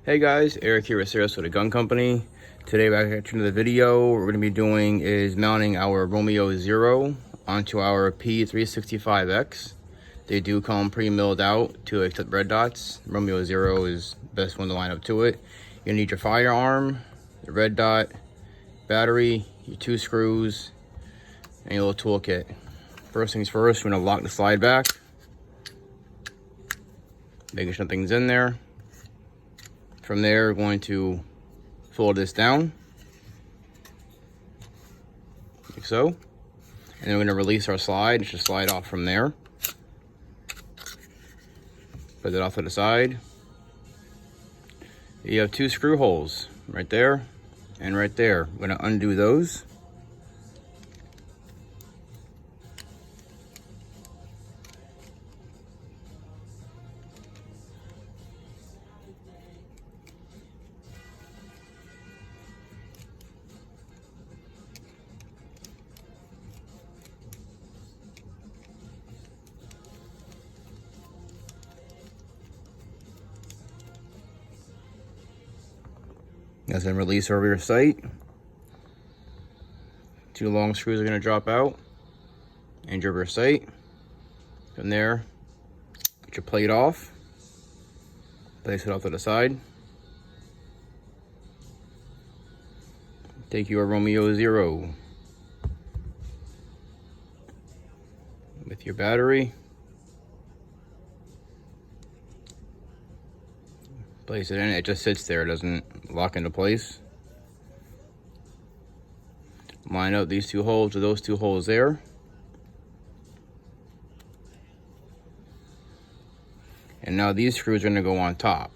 Hey guys, Eric here with the gun company. Today back at the video, what we're going to be doing is mounting our Romeo 0 onto our P365X. They do come pre-milled out to accept red dots. Romeo 0 is the best one to line up to it. You need your firearm, the red dot, battery, your 2 screws, and your little toolkit. First things first, we're going to lock the slide back, making sure nothing's in there. From there, we're going to fold this down, like so. And then we're going to release our slide. It should slide off from there. Put it off to the side. You have 2 screw holes right there and right there. We're going to undo those. As then release our rear sight. 2 long screws are going to drop out and your rear sight. From there, get your plate off. Place it off to the side. Take your Romeo 0 with your battery. Place it in, it just sits there, it doesn't lock into place. Line up these 2 holes with those 2 holes there. And now these screws are going to go on top.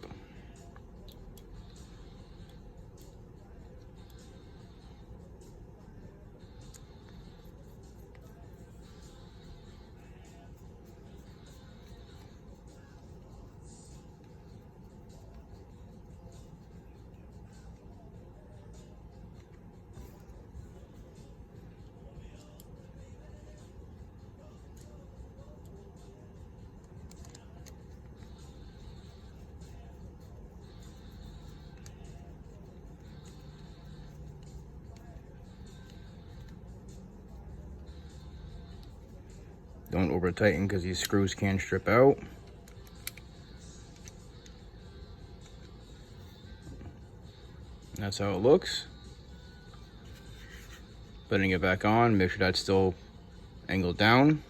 Don't over tighten because these screws can strip out. That's how it looks. Putting it back on, make sure that's still angled down.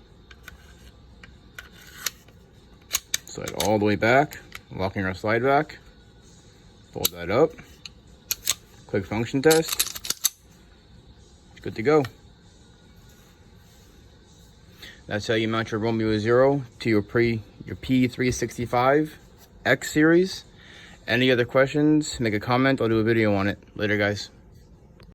Slide all the way back, locking our slide back. Fold that up. Quick function test. Good to go. That's how you mount your Romeo 0 to your P365X series. Any other questions, make a comment. I'll do a video on it. Later, guys.